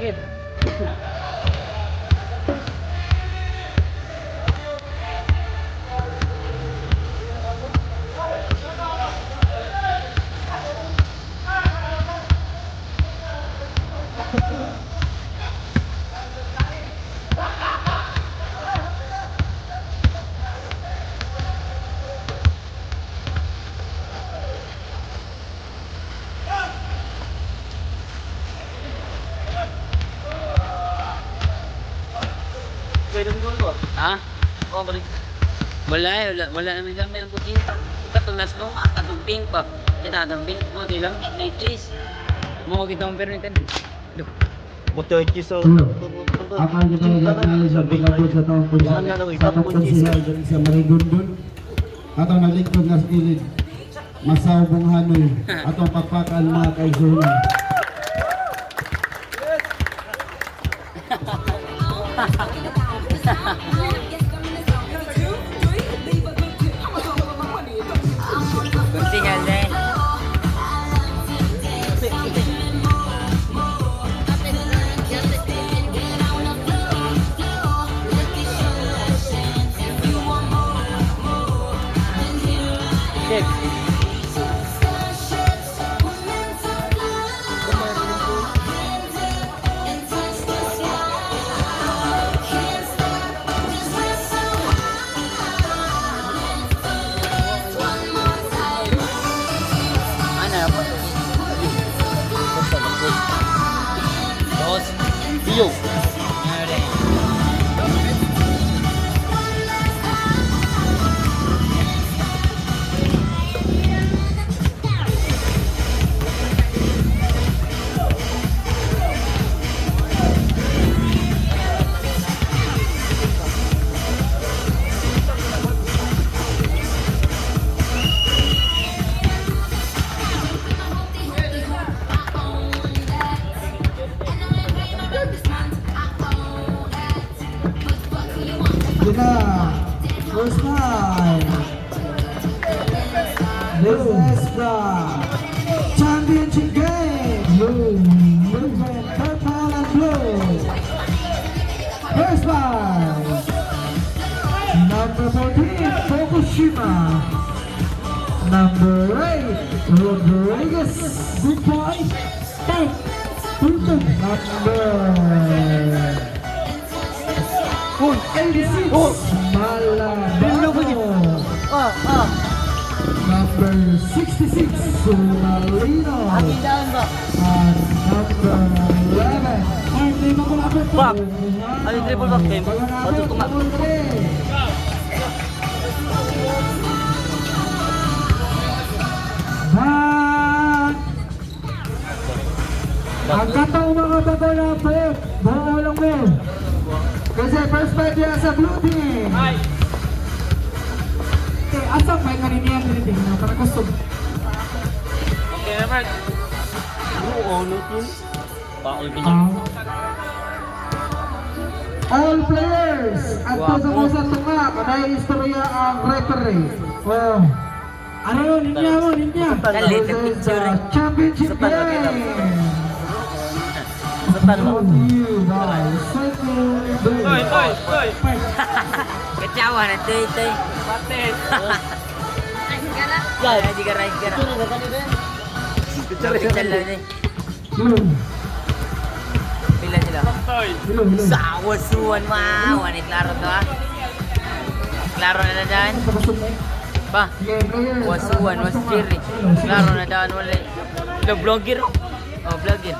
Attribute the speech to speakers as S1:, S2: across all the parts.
S1: Sakit. Ha?
S2: Oh, balik.
S1: Wala naman kami ang putin. Katulas mo, katumping pa. Itatamping mo, tilang, nighties. Mo kita mong permitin. Duh.
S2: Buto so.
S3: Akan kita magagay sa pagkabot sa taong pusa sa pagkonsihal dyan sa Marigondon atong nalingkod na sa ilid masawbong hanoy atong pagpakaan mga kaigsunan.
S1: Konsihal din. Check. Ano po? Dos.
S2: Iyo.
S3: Kita first time this is the championship game. Movement purple and blue. First prize number 14 Fukushima, number 8 Rodriguez. Good boy. Number 86 Malabano. Number 66 Sumalino.
S1: Down ba?
S3: And number 11 ay may makulapit po.
S2: Back. Ay, triple back game. Matutunga.
S3: Ang katang mga baba na po, buo lang mo. Kasi first fight yan sa blue team. Okay, asang may kaniniyan din na para gusto.
S2: Okay naman. Ano to? Paul bilang.
S3: All players at sa musa tunga, kanay istorya ang referee. Oh. Ano yun? Linya mo, linya.
S1: Dali,
S3: This is
S1: picture.
S3: the championship
S2: Sa pala,
S3: game.
S2: Satan mo.
S3: Brought to you by Cycle
S2: Oy.
S1: Kacawa na, tay.
S2: Pates.
S1: Ay, di ka right ka na. Picture lang eh. Pila sila. Sawa suwan ma. Wani klaro to ha. Klaro na dyan. Ba? Wasuwan, wasiri. Klaro na dyan wala. Lo vlogger. Oh, vlogger.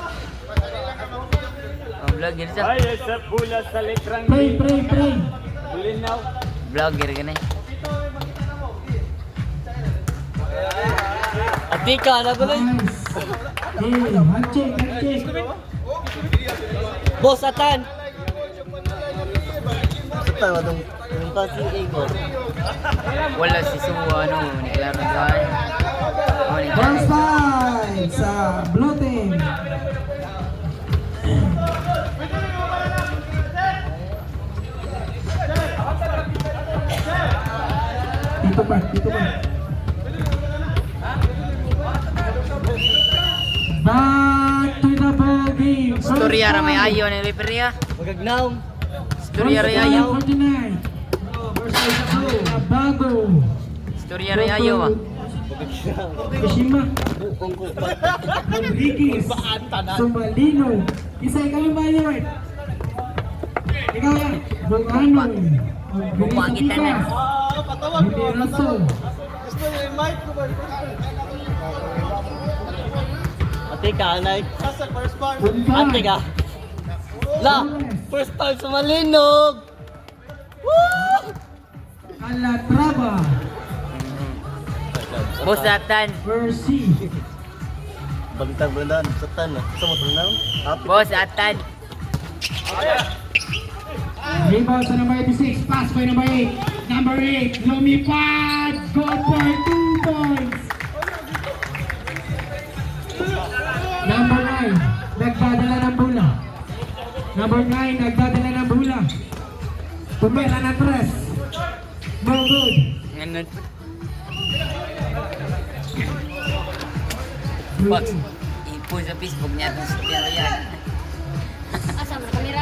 S1: Oh, vlogger siya.
S2: Ay, sa bula sa letrang.
S3: Pray.
S2: Bulinaw.
S1: Vlogger ka na eh.
S2: Ati ka na ba lang?
S3: Handshake.
S2: Boss Atan. Satan mo dong. Yung pasi ko.
S1: Wala si Suwa, ano, ni klaro dyan. Oh, ni
S3: First fight sa blue team. Dito pa. Back to the ball game.
S1: Storya ra may ayaw ng referee ha.
S2: Magagnaw.
S1: Storya ra ayaw.
S3: 49. Bago.
S1: Storya ra ayaw ah.
S3: Kashima. Enriquez. Sumalino. Isa ikaw yung Bayer. Ikaw yan. Bunganoy.
S1: Bungwa kita na.
S3: Hindi raso.
S2: Ate ka, Nay.
S3: Unpan.
S2: Ate ka. La, first time sa Malinog. Woo!
S3: Calatrava.
S1: Boss Atan.
S3: Percy.
S2: Balitang Brendan, sa tan. Sa motor na. Happy.
S1: Boss Atan.
S3: Rebound sa number 86. Pass by number 8. Number 8. Lumipad. Goal for 2 points. Number 9. Nagdadala ng bola. Number 9. Nagdadala ng bola. Tumela na 3. No good.
S1: Ganun. Box. Ipo sa Facebook niya itong storya ra yan.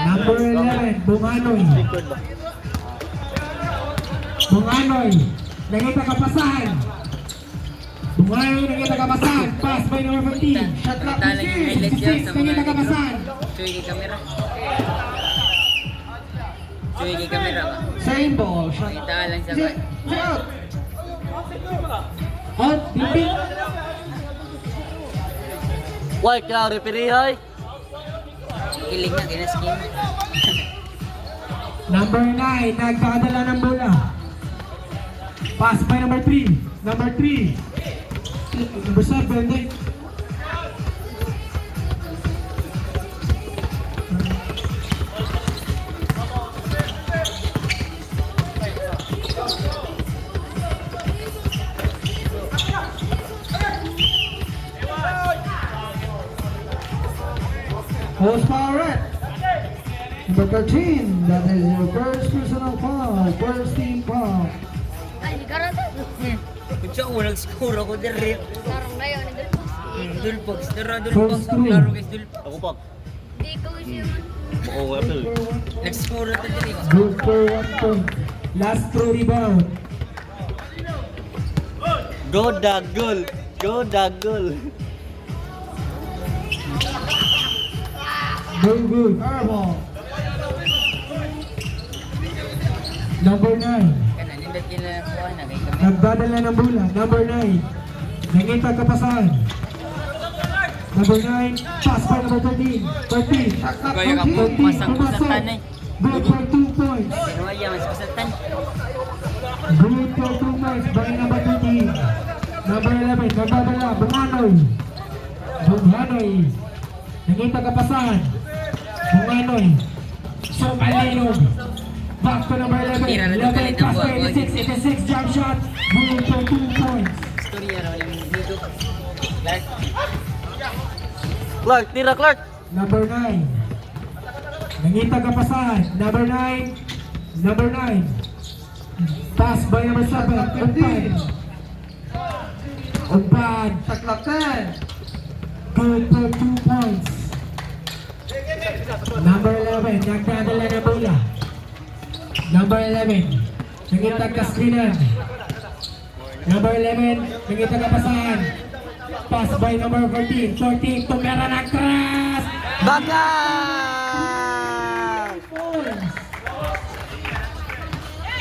S3: Number 11. Bunganoy.
S2: Record ba?
S3: Bunganoy. Nangita kapasahan. Bunganoy nangita kapasahan. Pass by number 15. Shot clock
S1: Kita lang yung highlights yan
S3: 66.
S1: sa
S3: Nangita
S1: mga
S3: kapasahan.
S1: Cuy kay kamera. Cuy kay kamera ba?
S3: Same ball. Shot.
S1: Kita lang sa
S3: Out. Out. Bipin.
S2: Why ka referee hay?
S1: Kilig na kinaskin.
S3: Number 9, nagdadala ng bola. Pass by number 3. Number 3. Number 7, Horsepower. Number 13, that is your first personal foul, first team foul.
S4: Ay, di karata.
S1: Kutsa ko nag-score ako dire.
S4: Sarang na yun.
S1: Dulpox. Tara
S3: First
S1: Dulpox.
S3: three.
S1: Klaro kay Dulpox.
S2: Ako pa.
S4: Di ko siya.
S2: Oo, Apple.
S1: Nag-score ito dire.
S3: Good for 1 point. Last throw rebound.
S2: Go Dagol. Go Dagol.
S3: No good. Airball. Number 9,
S1: Kanan yung dati na kuha na kay kamera.
S3: nagdadala ng bola. Number 9, nangita kapasahan. Number 9, pass by number 13. 13.
S1: Kaya ka po, masang-kusatan eh.
S3: Good for 2 points.
S1: Pinuaya, mas kusatan.
S3: Good for 2 points by number 13. Number 11, nagdadala. Bunganoy. Bunganoy. Nangita kapasahan. Bunganoy. Sumalinog. Back to number 11.
S1: Tira na
S3: 11,
S1: galit ang
S3: pass by
S1: buwan.
S3: 86. 86 jump shot. Good for 2 points.
S1: Storya raw yung dito. Clark.
S2: Clark, tira Clark.
S3: Number 9. Nangita kapasahan. Number 9. Number 9. Pass by number 7. Umpad. Umpad. Taklakan. Good for 2 points. Number 11. Nagdadala na bola. Number 11. Nangita kaskrinan. Number 11. Nangita kapasahan. Pass by number 14. 14. Tumera na crash.
S2: Baka!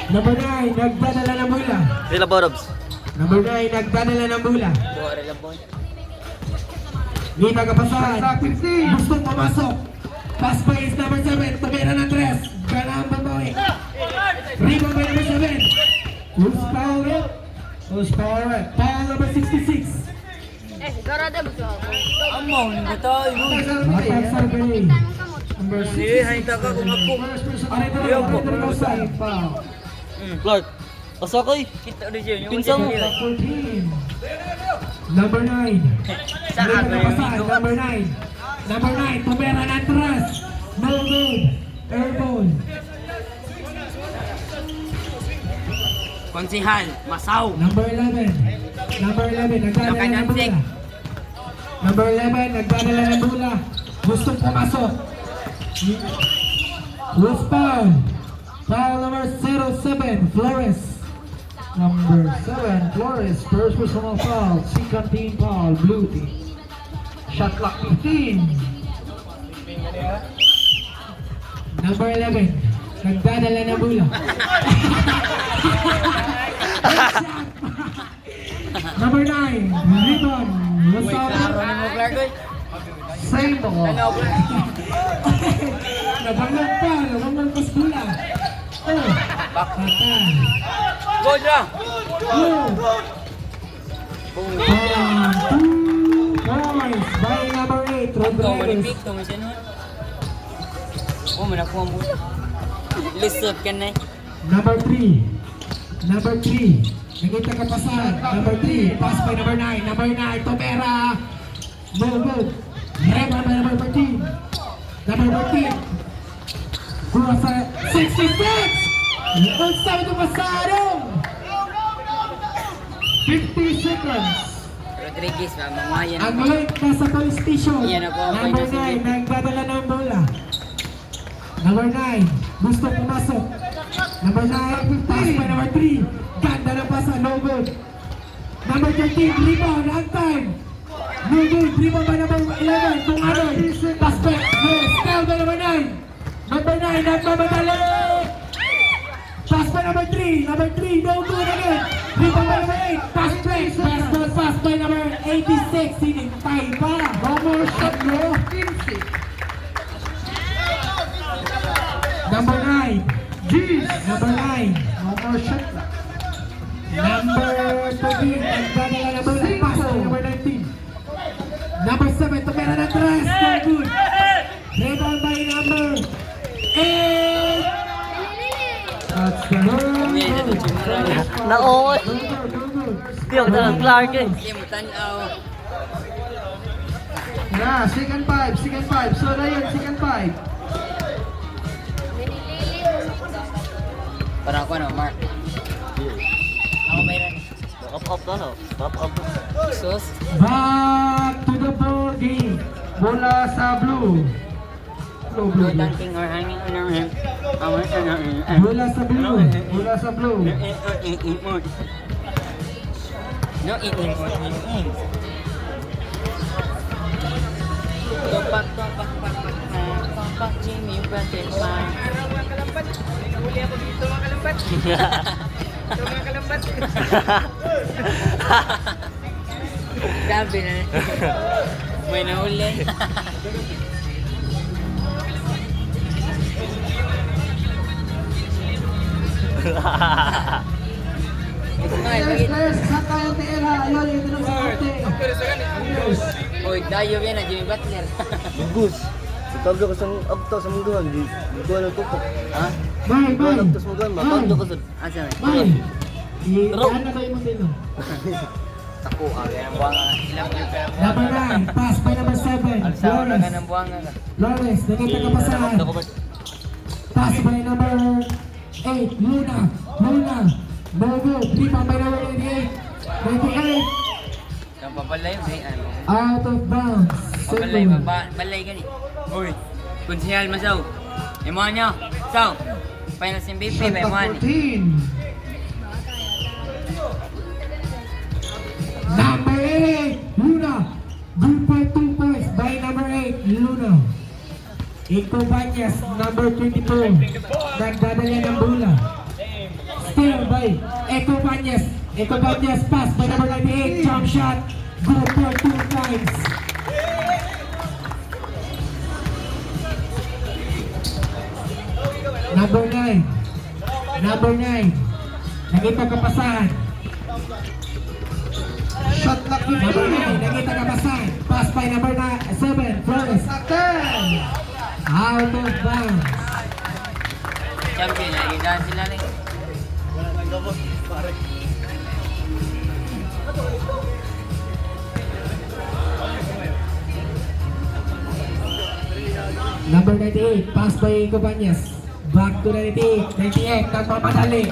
S3: Number 9, nagdadala ng bola.
S2: Sila Borobs.
S3: Number 9, nagdadala ng bola.
S1: Buwara lang po.
S3: Gita kapasahan. Gustong pumasok. Pass by is number 7. Tumira ng 3. Gana ang babawi. Rebound by number 7. Who's power it? Who's power it? Foul number 66.
S4: Eh, di karata ba siya?
S1: Amaw, hindi tayo.
S3: Attack survey. Number 66.
S1: Sige, halita ka kung ako.
S3: Foul.
S2: Clark. Asakoy.
S1: Kita ulit yun. Yung
S2: Pinsan mo.
S3: 14. Number 9.
S1: Saan
S3: Gita
S1: ba yung
S3: kapasahan.
S1: amigo?
S3: Number 9. Number 9. Tumira ng 3. No good. Airball.
S1: Konsihal, Masaw.
S3: Number 11. Number 11, nagdadala ng bola. Number 11, nagdadala ng bola. gustong pumasok. With foul. Foul number 07, Flores. Number 7, Flores. First personal foul. Second team foul, blue team. Shot clock 15. Number 11, nagdadala na bola. Number 9, Ribbon.
S1: Uy, klaro ni mo, Clark. Uy.
S3: Same ball.
S1: Ano, Clark?
S3: Nabangag pa sa bola. Oh, patay.
S1: Go, Dra!
S3: Oh. 2 points by number 8,
S1: Ito,
S3: Rodriguez.
S1: malipik. Ito, may siya oh, manakuha mo. Lisod ka na eh.
S3: Number 3. Number 3. Nagita ka pasan. Number 3. Pass by number 9. Number 9. Tomera. No good. Reba by number 13. Number 13. Kuha sa 66. Unsay ito pasarong. 50 seconds.
S1: Rodriguez, mamangayan
S3: Ang
S1: ako.
S3: late na sa police station.
S1: Iyan ako ang
S3: Number
S1: final
S3: 9. Nagdadala ng bola. Number 9. Gusto pumasok. Number 9. Pass by number 3. Ganda ng pasa. No good. Number 13. Rebound. On time. No good. Rebound by number 11. Kung ano. Pass back. No. Steal by number 9. Number 9. Nagmamadali. Pass by number 3. Number 3. No good again. Rebound by number 8. Pass back. Best ball pass by number 86. Sinintay pa. Homer shot mo. Number 9. Number 9. Homer shot. Number 13. Nagdadala na bola. Pass by number 19. Number 7. Tumera na tres. No good. Rebound by number 8. That's the
S1: Kami na ito, chimura na.
S2: Naoy! Tiyok na lang, Clark eh.
S1: Sige, matanaw.
S3: Yeah, second 5. So na yun, second 5.
S1: Parang ako ano, Mark. Ako mayroon.
S2: Up na no? Up.
S1: Sus.
S3: Back to the ball game. Bola sa blue.
S1: No dunking or hanging on our hand.
S3: Bola sa blue. Bola sa blue.
S1: No eating. Tumpak, Jimmy, Brother, Mark.
S5: Huli ako dito mga kalambat. Ito mga kalambat.
S1: Grabe na. May nahuli.
S3: Saka yung TL ha. Ayun, ito na sa ate.
S1: Uy, dayo yan na Jimmy Butler.
S2: Bagus. Ikaw ka sa abta sa mungguhan. Di ko na tupok.
S1: Ha?
S3: Bye,
S2: Ikaw
S3: bye.
S2: abta sa mungguhan. Mapando ka sa...
S1: Asa na?
S3: Bye. Iyan na kayo mo din.
S1: Ako, yan ang buwanga. Ilang yung pera mo.
S3: Number 9. Pass by number 7.
S1: Alsawa na ka
S3: Flores.
S1: ng buwanga ka.
S3: Flores. Nakita ka pa saan. Pass by number 8. Luna. Bogo. 3 pa by number 88. 98.
S1: Kang papalay, may ano.
S3: Out of bounds.
S1: Papalay,
S3: Seven.
S1: balay ka ni. Uy, konsihal masaw. Imuha niyo. Saw. Finals MVP,
S3: Shot
S1: may
S3: clock
S1: money.
S3: 14. Number 8, Luna. Good for 2 points by number 8, Luna. Ito Banyas, number 22. Nagdadala ng bola. Still by Eko Banyas. Pass by number 98. Jump shot. Good for 2 points. Number 9. Nakita ka pasahan. Shot clock number 9. Nakita ka pasahan. Pass by number 7. Flores. Out of bounds.
S1: Champion, nagigaan sila rin.
S3: Number 98. Pass by Cobanyas. Back to 98. 98. Nagmamadali.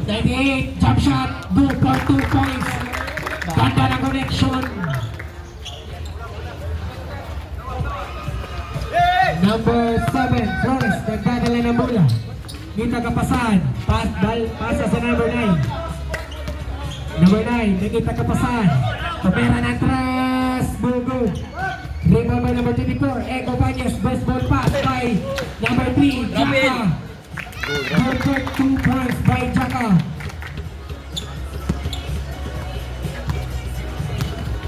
S3: 98. Jump shot. Good for 2 points. Ganda ng connection. Number 7, Flores, nagdadala ng bola. Kita kapasahan. Pasa sa number 9. Number 9, nakita kapasahan. Pamera ng Tres, Bugo. Rebound by number 24, Ego Banyes, best ball pass by number 3, Jaka. Good 2 points by Jaka.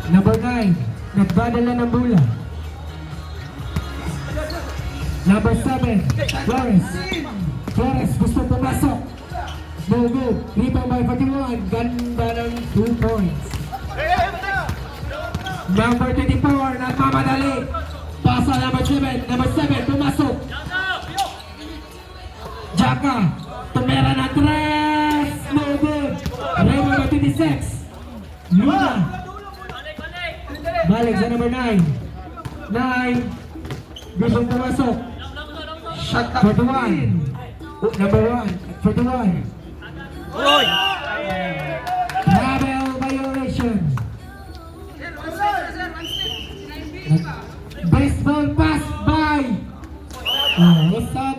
S3: Number 9, nagdadala ng bola. Number 7, Flores. Flores gusto pumasok. No good. Rebound by 41. Ganda ng 2 points. Number 24, nagmamadali. Pasa number 7. Number 7, pumasok. Jaka. Tumera na 3. No good. Rebound by 26. Luna. Balik sa number 9. 9. Gusto pumasok. Shot 41. Number 1. 41. Travel violation. Baseball pass by. What's up?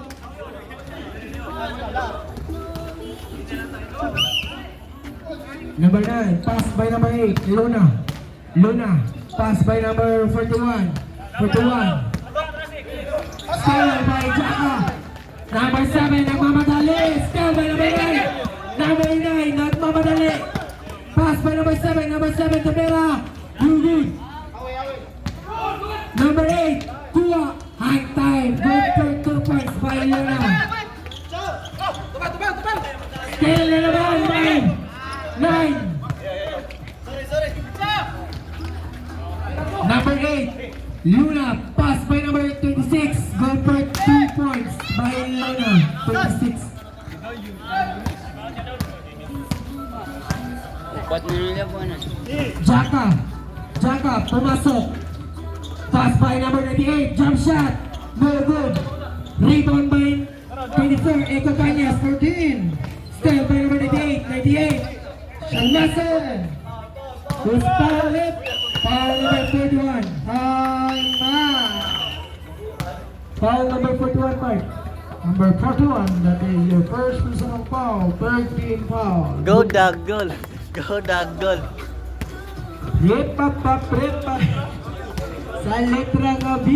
S3: Number 9, pass by number 8, Luna. Luna, pass by number 41. 41. Steal by Jaka. Number 7, nagmamadali. Steal by number 9. Number 9, nagmamadali. Pass by number 7. Number 7, Tabera. Good. Number 8, Kuha. High time. Good for 2 points by Luna. Steal na naman. 9. Number 8, Luna. Pass by number 26. Good for 2 points by Luna. 26.
S1: Upat na nila po na.
S3: Jaka. Jaka, pumasok. Pass by number 98. Jump shot. No good. Rebound by 24. Eko Cañas, 14. Steal by number 98. 98. Shalmason. Who's foul it? Foul number 31. Time out. Foul number 41, Mike. Number 41, that is your first personal foul. 13 foul.
S2: Go dog, goal. Go dog, goal.
S3: Rip-up. Sa letra ng B.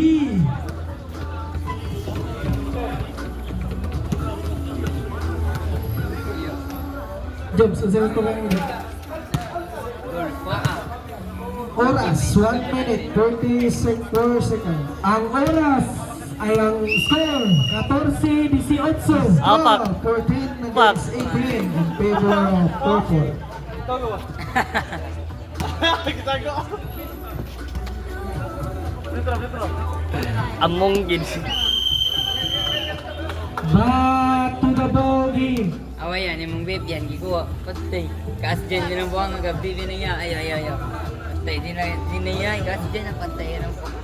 S3: Jobs, ang sabi ko lang yun. Oras, 1 minute, 34 seconds. Ang oras ay ang score, 14-18.
S2: Apak.
S3: 14 against 18 in favor of purple.
S2: Among gid.
S3: Back to the ball game.
S1: Away yan, yung vape yan, gikuha. Patay. Kaas dyan, din ang buwang agabi, din na niya. Ayaw. Patay, din na niya. Kaas dyan, patay yan ang buwang.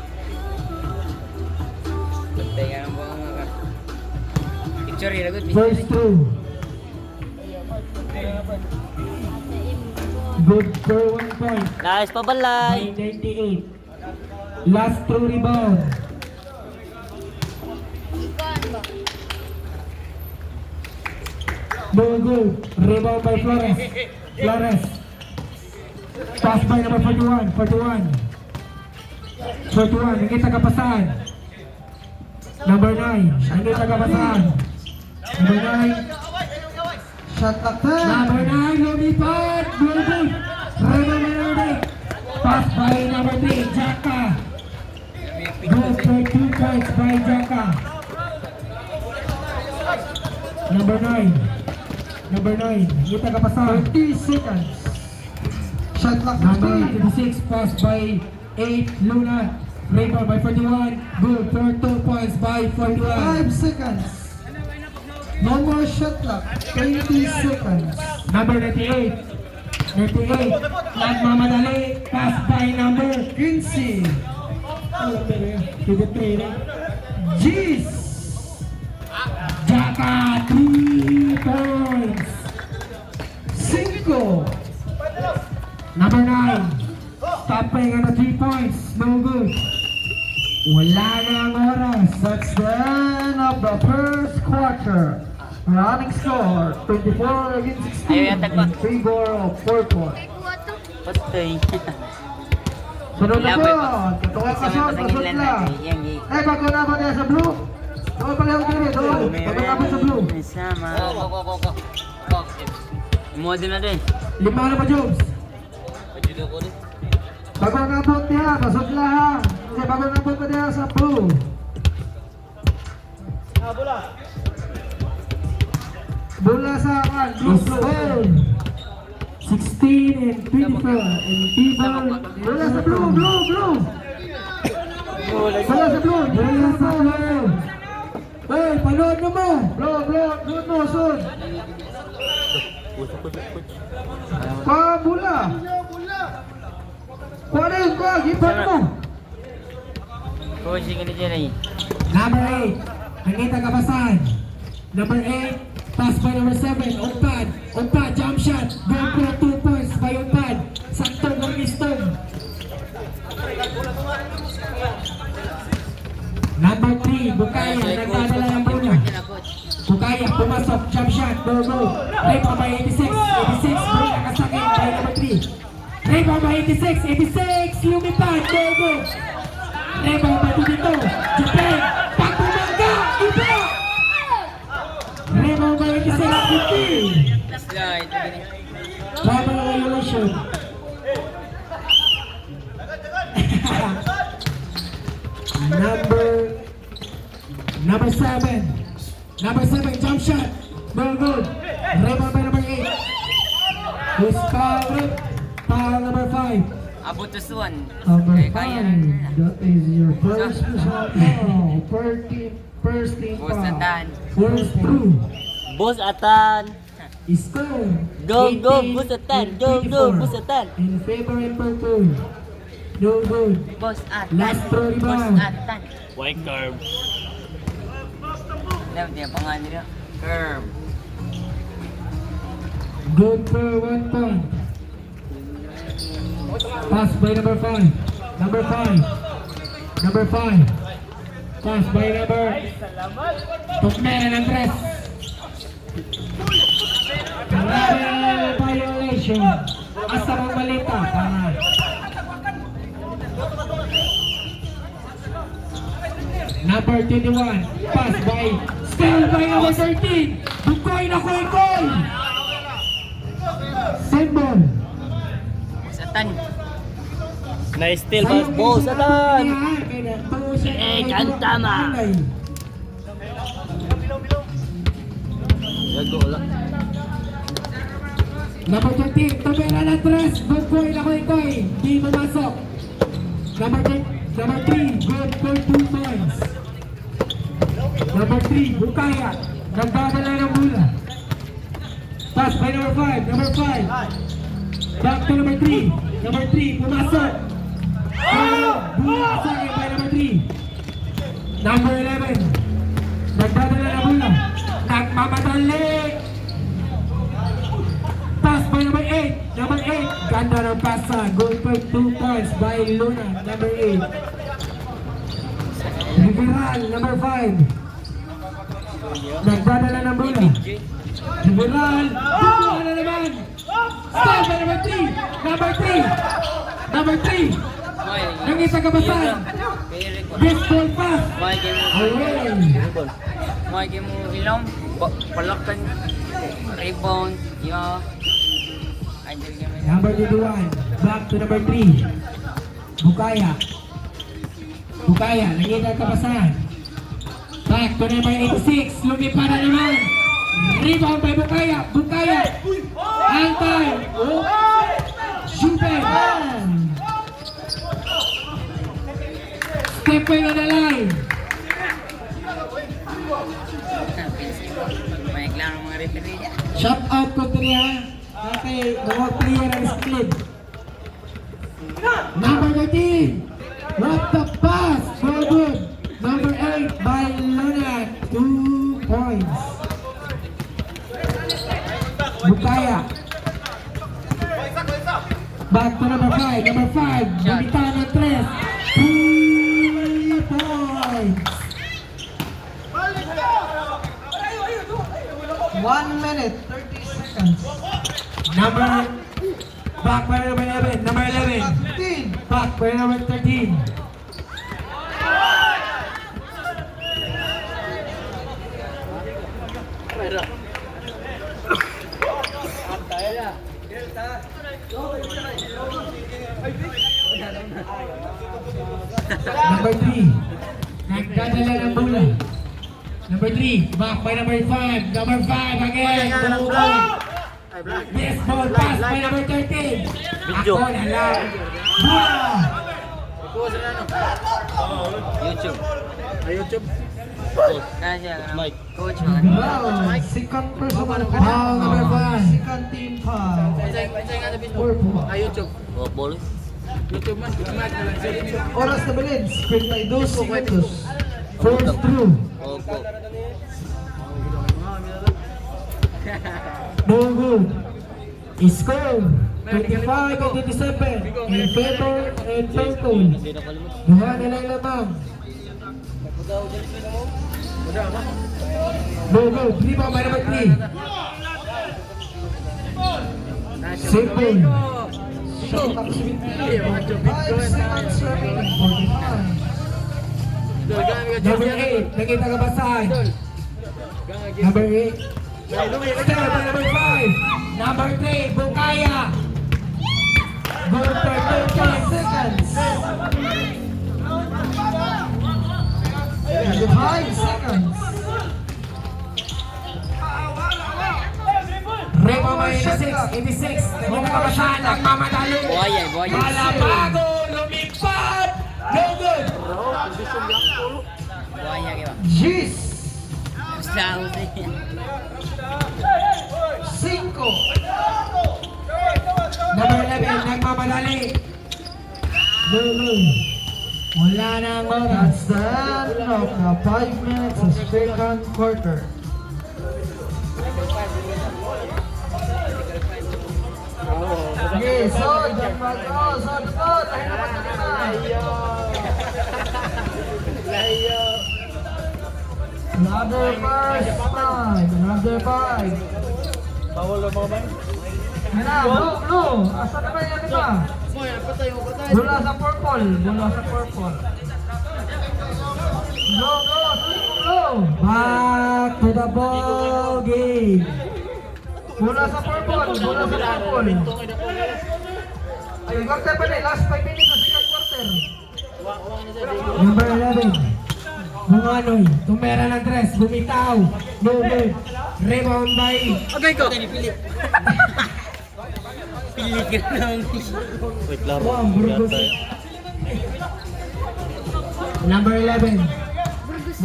S1: Patay yan ang buwang agabi. Picture yun, agad.
S3: First through. Good for 1 point.
S2: Nice pabalay.
S3: 998. Last throw rebound.
S4: Ikan ba?
S3: No good. Rebound by Flores. Flores. Pass by number 41. 41. 41. Nakita kapasahan. Number 9. Nakita kapasahan. Number 9. Shot clock time. Number 9. Lumipad. No good. Rebound by number 8. Pass by number 3. Jaka. Good for 2 points by Jaka. Number 9. Number 9. Kita kapasahan. 30 seconds. Shot clock. Number 26. Pass by 8. Luna. Rebound by 41. Good for 2 points by 41. 5 seconds. No more shot clock. 20 seconds. Number 98. 98. Nagmamadali. Pass by number 15. Jeez. Jaka 3 points. 5. Number 9. Stop playing on the 3 points. No good. Wala na ang oras. That's the end of the first quarter. Running score, 24 against 16
S1: Ayaw yata ba?
S3: in favor of Purple.
S4: Kay kuha to.
S1: Patay.
S3: Sunod na po,
S1: Labay,
S3: katuwa
S1: Isa may
S3: kasot,
S1: pasangin
S3: kasot
S1: lang
S3: lang.
S1: natin. Yang gi.
S3: Eh, bago na ba niya sa blue? Doon pala yung kiri, doon. Bago na ba sa blue?
S1: Sama. Umode na din.
S3: Lima na ba, Jobs? Bago na po niya, kasot lang. Kasi bago na po niya sa blue. Bola sa kan, blue, blue. 16 and 24 in favor. Bola sa blue, blue, blue. Bola sa blue, bola sa blue. Hey, panood nyo mo. Blue mo, son. Bola. Kuha rin, kuha, gipat mo.
S1: Coach, sige na dyan ay.
S3: Number 8, Anita Kabasan. Number 8, pass by number 7, Umpad, jump shot. Going for 2 points by Umpad. Sakto ng Easton. Number 3, Bukaya, nagdadala ng bola. Bukaya, pumasok, jump shot, go. Rebound by 86, bola nakasakit by number 3. Rebound by 86, lumipad, go. Rebound by dito, Japan, pagbumaga, iba! Rebound by 86,
S1: Slide.
S3: Double violation. Number 7, jump shot, no good. Rebound by number 8. Who's fouled? Foul number 5.
S1: Abot to Swan.
S3: Number
S1: Kaya kaya
S3: 5, that is your first shot foul. First team
S1: Boss
S3: foul.
S1: Atan.
S3: First through.
S5: Boss Atan.
S3: Score.
S5: Go,
S3: 18
S5: Boss Atan.
S3: and
S5: Go,
S3: 24.
S5: Boss Atan.
S3: In favor and purple. No good.
S1: Boss Atan.
S3: Last throw
S1: Boss
S3: rebound.
S1: Atan.
S5: White curve.
S1: Alam, di pa nga nila. Curve.
S3: Good for 1 point. Pass by number 5. Number 5. Pass by number. Tukmera ng press. Double violation. Asa mong malita para. Number 21. Pass by. Steal by number 13. Bukoy na koy. Symbol.
S1: Boss Atan.
S5: Nice steal, Boss Atan.
S3: Eh,
S5: kantama. Yago lang.
S3: Number 13, Tumera na tres. Good boy na koy. Di mamasok. Number 3, good for 2 points. Number 3, Bukaya. Nagdadala ng bola. Pass by number 5. Back to number 3. Number 3, pumasok. Bola sa akin by number 3. Number 11. Nagdadala ng bola. Nagmamadali. Pass by number 8. Ganda ng pasa. Goal for 2 points by Luna. Number 8. Liberal, number 5. Nagdadala ng bola. Liberal. Bola na naman. Stop by number 3. Number 3. Nangita Kabasan. This ball pass. Away.
S1: May mo ilong. Palakan. Rebound. Yeah. Idol kami.
S3: Number 21. Back to number 3. Bukaya. Nangita Kabasan. Back to number 86. Lumipad na naman. Rebound by Bukaya. Antay. Juven. Step by na line.
S1: May klaro mga referee niya.
S3: Shout out ko to niya. Dati, mga player ang split. Number 13. What the pass? So good. Number 8 by Luna. 2 points. Bukaya. Back to number 5. Bumitaw ng 3. 3 points. points. 1 minute, 30 seconds.
S6: Back by number 11. Number 11.
S3: 15.
S6: Back by number 13. Number 3. Nagdadala ng bola. Number 3. Back by number 5. Number 5 again. Yes, ball pass by number 13. Ako na lang. Bola.
S1: YouTube. Kaya siya,
S2: Mike.
S1: coach mga.
S3: Wow, second personal foul.
S6: Number 5.
S3: Second team foul. Purple.
S1: YouTube.
S2: Oh, ball.
S1: YouTube man, mag na lang sa YouTube.
S3: Oras na balin, 52 segundos. First through.
S2: Opo.
S3: No good. Score 25 and 27 in favor and Turtle.
S2: Hindi na kalimut.
S3: Duha na lang lamang. No good.
S6: Rebound by number 3.
S3: Simple. Shot up 17. 5 seconds remaining. 45.
S6: Number 8. Nakita ka ba saan? Number 8. Step by number 5. Number 3. Bukaya.
S3: Goal for 30 seconds. 5 seconds.
S6: Rebound by 86. Nakita ka ba saan? Nagmamadali.
S1: Buhaya, buhaya.
S6: Malabago. Lumipad. No good.
S1: Buhaya kayo.
S3: Jeez.
S1: Sa Jose.
S3: 5.
S6: Number 11. Nagmamadali.
S3: No good.
S6: Wala na ang oras.
S3: That's the end of the 5 minutes of second quarter. Yes, so, John Marcos, so, dukot, ay naman Another first time, another 5.
S2: Bawal na mga man.
S3: Hina, blue, asa na ba yan iba? Bola sa purple, bola sa purple. Go, go, go!
S6: Back to the ball game.
S3: Bola sa purple, bola sa purple. Ay, quarter pa rin, last 5 minutes sa second quarter.
S6: Number 11. Bunganoy. Tumera ng tres. Bumitaw. No good. Rebound by
S1: Okay ko. Philip. Philip ka lang.
S2: Wait lang.
S6: Wow, Burgos. Number 11.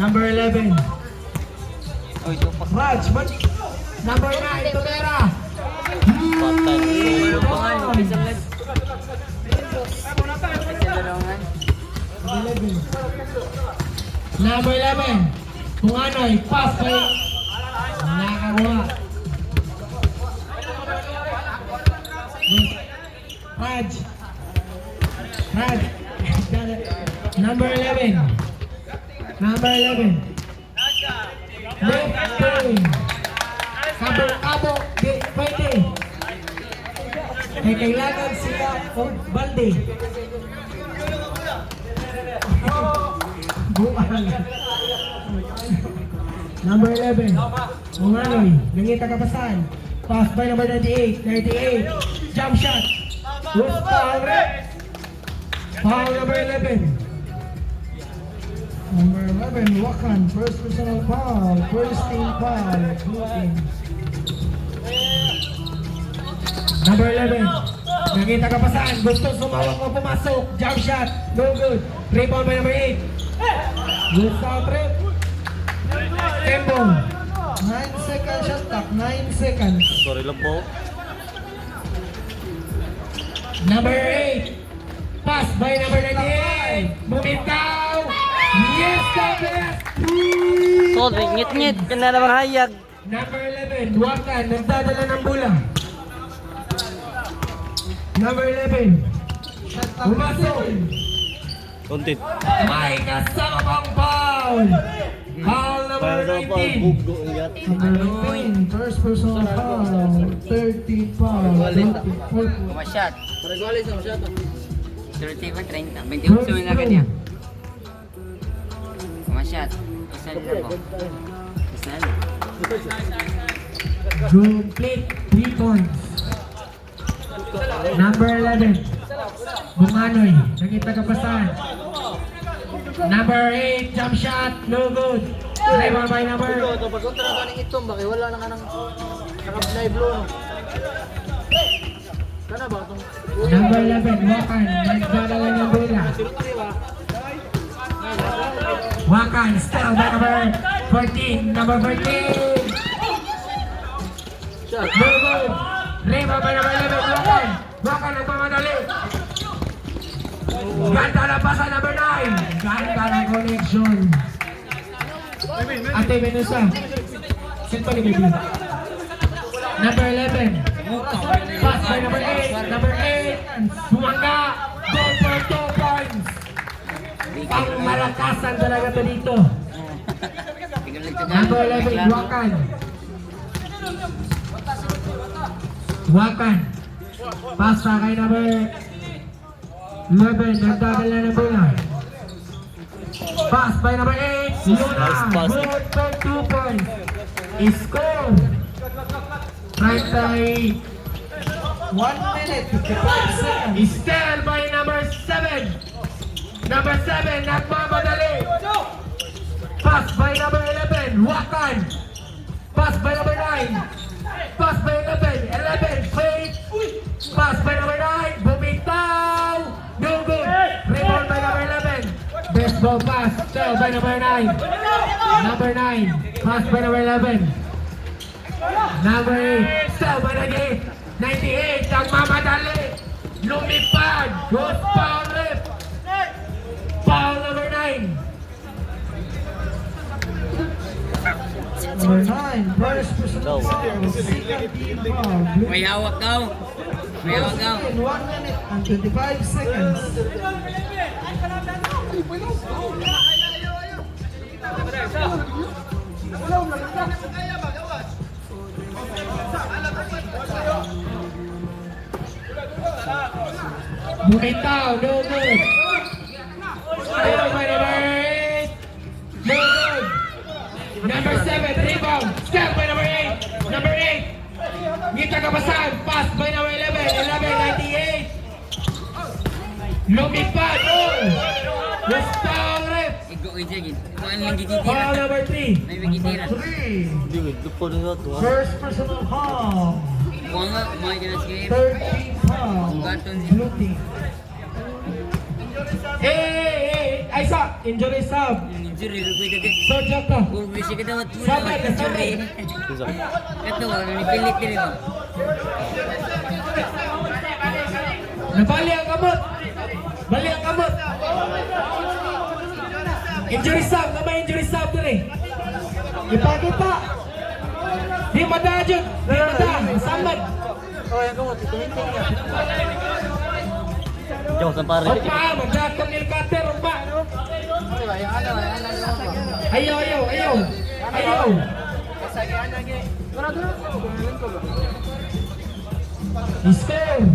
S6: Number 11.
S2: Oy, tupak.
S6: Raj. Number 9. Tumera.
S2: Patay.
S1: Pangan, isang leg. Isang lalongan.
S6: 11. Number 11. Bunganoy. Pass by nakakawa. Raj. Raj. Number 11. Number 11. Left turn. Kabo. Pwede. Ay kailangan sila balde. Buwan. Number 11. Bunganoy. Nangita kapasan. Pass by number 98. 98. Jump shot. Who's foul? Foul number 11.
S3: Number 11, Wakan, first personal foul, first team foul, blue team.
S6: Number 11. Nakita ka pa saan? Gusto sumawak mo pumasok. Jump shot. No good. Rebound by number 8. Good foul trip. Tempo.
S3: 9 seconds shot clock, 9 seconds.
S2: Sorry lang po.
S6: Number 8. Pass by number 98. Bumitaw. Yes, the best.
S1: So, ngit-ngit. Yan na naman hayag.
S6: Number 11. Wakan. Nagdadala ng bola. Number 11.
S3: Shot clock,
S6: Pumasok.
S2: Kontit.
S6: May kasama pang foul. foul. Foul number
S2: Para pa
S6: 19.
S2: bugo ang yat.
S6: Number 19, first personal foul. 13 foul. 24.
S1: Kumasyat.
S5: Para galis ang siya to.
S1: 30 ba? 30. 28 yung agad niya. Kumasyat. Isal na po. Isal.
S6: Complete 3 points. Number 11, Bunganoy, nagitagapasan. Number 8, jump shot, no good. Rebound by number.
S5: Ito, pag kontra na kaning itom, bakit wala na ka ng naka-fly blow, no? Kana ba itong...
S6: Number 11, Wakan, nagdadala ng bola. Wakan, still by number 14, number 14.
S5: Shot.
S6: No good. Rebound by number 11, Wakan. Wakan nagmamadali. Ganda na pa sa number 9. Ganda na connection. Ate Venusa. Simple baby. Number 11. Pass by number 8. Number 8. Bumangga. Goal for 2 points. Pang malakasan talaga to dito. Number 11, Wakan. Wakan. Pasa kay number 11. Nagdadala ng bola. Pass by number 8. Luna.
S2: Nice pass.
S6: Good for 2 points. Score. 30. 1 minute, 55 seconds. Still by number 7. Number 7, nagmamadali. Pass by number 11, Wakan. Pass by number 9. Pass by 11, 11, fake. Pass by number 9, bumitaw. No good. Rebound by number 11. Best ball pass, still by number 9. Number 9, pass by number 11. Number 8, still by the gate. 98, nagmamadali. Lumipad, good foul rip. Foul number 9. Number 9, first personal foul. Second team foul.
S1: May hawak daw. May hawak daw.
S6: 1 minute and 25 seconds. Bumitaw, no good. Still by number 8. No good. Number 7, rebound. Still by number 8. Number 8. Ngita kapasan. Pass by number 11. 11, 98. Lumipad. Oh. Was foul rip.
S1: Igo ko dyan. Kuhaan lang gititira.
S6: Foul number 3.
S1: May magitira.
S6: 3.
S2: Hindi, lupo na ito.
S6: First personal foul.
S1: Kuha nga. Kumain ka na sige.
S6: 13 foul. Blue team. Hey, ay sa injury sub.
S1: Injury. Lupoy ka dyan.
S6: So joke ka.
S1: Kung busy ka daw at muna.
S6: Sabay ka,
S1: Injury. Ito ba? Nanipilit ka rin.
S6: Nabali ang kamot. Bali ang kamot. Injury sub, na may injury sub din eh. Ipakita. Di mada dyan. Di mada. Samad.
S5: Oh, yan ko mo, titumiting niya.
S2: Diyan, saan pare?
S6: Opa, magdakong helicopter. Opa.
S5: Diba, yung ano,
S6: Ayaw. Ayaw.
S5: Sige, ano, sige. Sigurado na. Kumain ko ba?
S6: Score.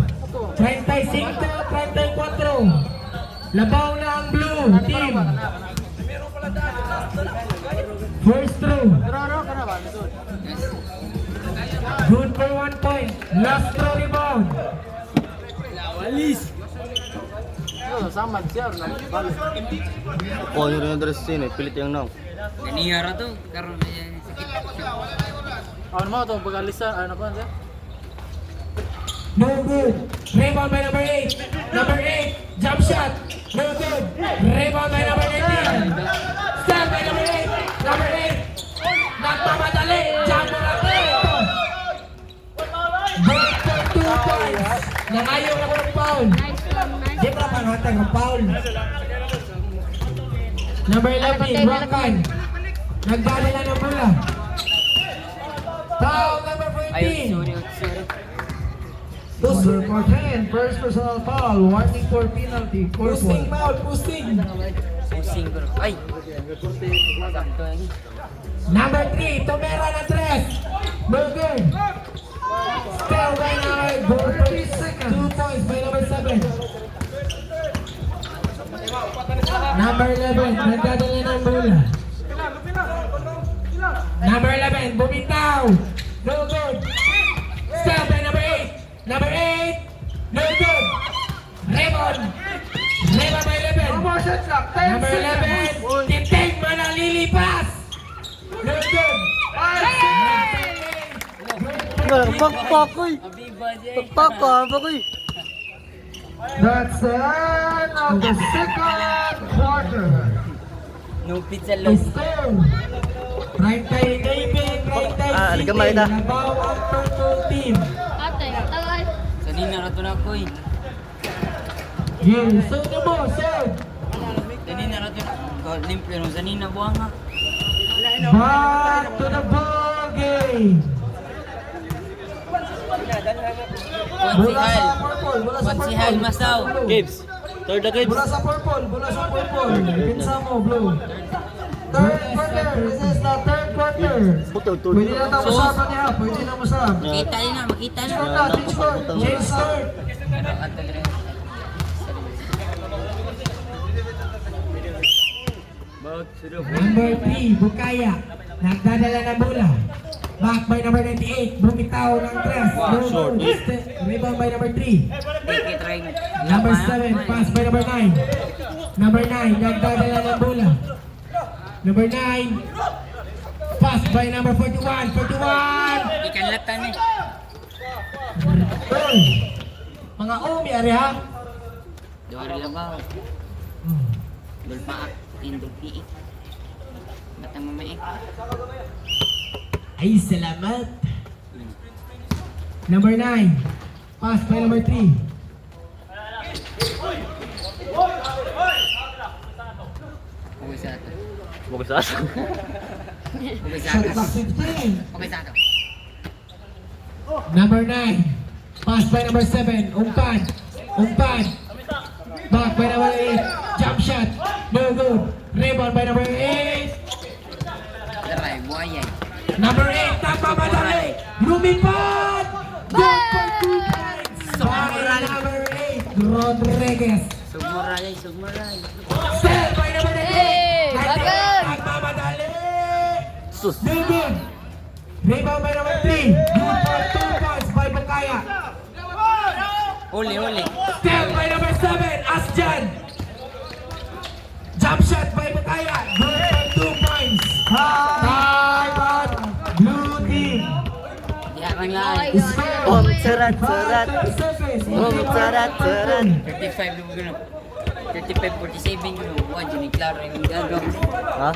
S6: 35-34. Labaw na ang blue team. First throw.
S5: Pero ka na ba? Good.
S6: Good for 1 point. Last throw rebound.
S1: Walis.
S5: Ito, samad siya. Balik.
S2: Ako yung rin yung dress yun eh. Pilit yung nang.
S1: Nanihara to. Karoon na yan. Sakit.
S5: Ano mo ito, pag-alisan, ano pa siya?
S6: No good. Rebound by number 8. Number 8. Jump shot. No good. Rebound by number 18. Stand by number 8. Number 8. Nagmamadali. Jump shot. Break for 2 points. Nangayaw na ng foul. Di ba pangatang ang foul? Number 11. Wakan. Nagbali na ng bola. Foul number 14.
S1: Ayun, sorry.
S6: Number 14, first personal foul, warning for penalty. Posting foul, posting.
S1: Pusing ko. Ay! Sakto lagi.
S6: Number 3, Tomera na 3. No good. Still by number 2 points by number 7. Number 11, nagdadala ng bola. Number 11, bumitaw. No good. Still by number 8. Number 8, no good. Raymond. Raymond by 11. Number 11, Tinting manalilipas. No good.
S2: Pakpak ko eh.
S1: Abiba Jay.
S2: Pakpak ko, apa ko eh.
S6: That's the end of the second quarter.
S1: Nupit sa loob.
S6: Still, right tayo David, right tayo
S2: Ah, gamay na.
S6: Nabaw ang purple team.
S4: Ate, tagay.
S1: Sanina na ito na ako eh.
S6: Game, so na mo, sir.
S1: Sanina na ito na. Limpyo no, sanina buwang nga.
S6: Back to the ball game. Bola sa
S1: Konsihal.
S6: purple, bola sa
S1: Konsihal
S6: purple.
S1: Masaw.
S2: Gibbs. Third na Gibbs.
S6: Bola sa purple, bola sa purple. Pinsa mo, blue. Third quarter, this is the third quarter.
S2: Putol,
S6: Pwede na tayo usapan niya, pwede na usapan.
S1: Makita din na, makita na.
S6: Change court, change court.
S1: Ano, ato rin.
S6: Number 3, Bukaya. Nagdadala ng bola. Back by number 98, bumitaw ng 3. Rebound by number 3.
S1: Take it, try.
S6: Number 7, pass by number 9. Number 9, nagdadala ng bola. Number 9, pass by number 41. 41!
S1: Ikan latan eh.
S6: Hey! Mga umi, ari ha?
S1: Dua lang ba? Dulpaak. Indog piik. Batang mamaik.
S6: Ay, salamat. Number 9, pass by number 3.
S1: Okay sa ato.
S2: Bukas sa asa.
S1: Okay sa
S6: Shot
S1: ato.
S6: clock 15.
S1: Okay sa ato.
S6: Number 9, pass by number 7, Umpan. Umpan. Back by number 8, jump shot. No good. Rebound by number 8.
S1: Daray, buhayay.
S6: Number 8, nagmamadali. Lumipad. Good for 2 points. By number 8, Rodriguez.
S1: Sugmuray, sugmuray.
S6: Step by number 8.
S4: Hey, bagay.
S6: Nagmamadali.
S2: Sus.
S6: No good. Rebound by number 3. Good for 2 points by Bukaya.
S1: Huli, huli.
S6: Step by number 7, Asjan. Jump shot by Bukaya. Good for 2 points. Time out. Blue team.
S1: Di harang lahat.
S2: Om, serat, serat. Om, serat, serat.
S1: 35 na gano'n. 35, 47 gano'n. Buwan, dyan yung klaro yung gano'n.
S2: Ha?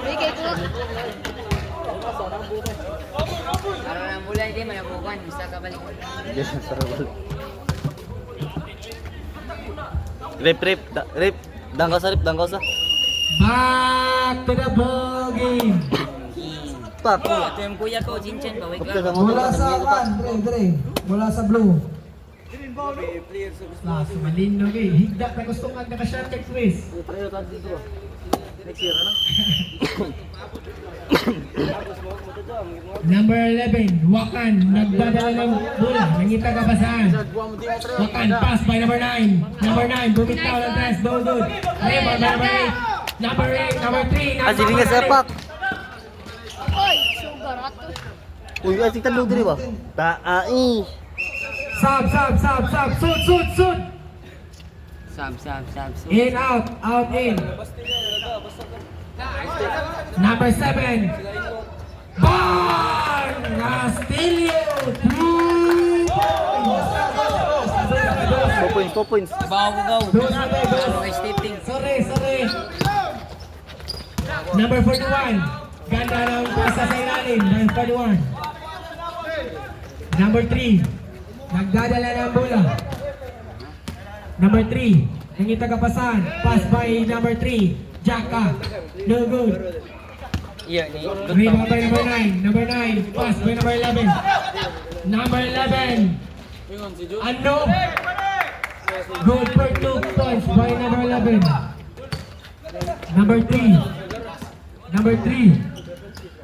S4: Bigay ko.
S1: Araw ng bulay, di may abukan. Basta ka balik.
S2: Yes, sarap ulit. Rip, rip. Rip. Dangkaw sa rip, dangkaw sa.
S6: Back to the ball game.
S2: Pak.
S1: Ito yung kuya ko, Jinchan. Baway
S2: Kapta sa
S1: ka.
S2: mo.
S6: Mula sa kan, Dre. Mula sa blue. Last, malindog eh. Higda na gusto nga naka-shot check quiz.
S2: Next year, ano?
S6: Number 11, Wakan, nagdadala ng bola, nangita ka ba saan? Wakan, pass by number 9. Number 9, bumitaw ng tres, no good. Rebound by number 8. Number 8, number 3.
S2: Ah, sige nga sepak.
S4: Oy, sugar ato.
S2: Uy, ay, tingnan mo diri ba? Taai.
S6: Sub. Shoot.
S1: Sab.
S6: In, out, in. Number 7, Barn Castillo, 2 points.
S2: 2 points.
S1: Bawa ko.
S6: Dos na tayo, dos.
S1: Ano kay stepping.
S6: Sorry. Number 41. Ganda ng pasa sa ilalim. Number 41. Number 3. Nagdadala ng bola. Number 3. Nangita kapasan. Pass by number 3. Jaka. No good.
S1: Iya ni.
S6: Rebound by number 9. Number 9. Pass by number 11. Number 11. Ano? Good for 2 points by number 11. Number 3. Number 3.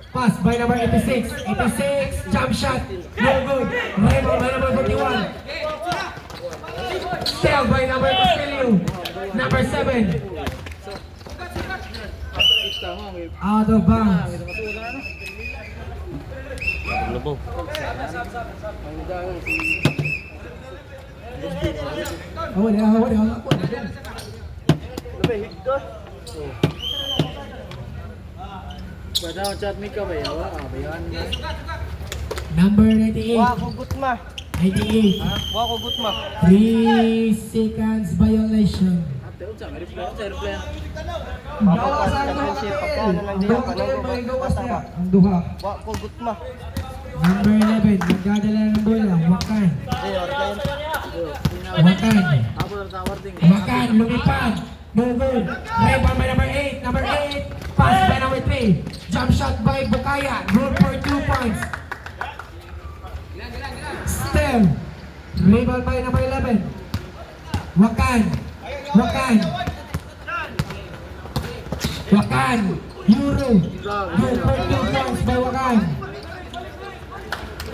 S6: Pass by number 86. 86. Jump shot. No good. Rebound by number 41. Steal by number Castillo. Number 7. Out of bounds.
S2: Labo.
S6: Number 98.
S2: Wako gutma.
S6: 98.
S2: Wako gutma.
S6: 3 seconds violation. Ang duha.
S2: Wako gutma.
S6: Number 11. Nagdadala ng bola. Wakan. Wakan. Lumipad. No good. Rebound by number 8. Number 8. Pass by number 3. Jump shot by Bukaya. Good for 2 points. Still. Rebound by number 11. Wakan. Euro. Good for 2 points by Wakan.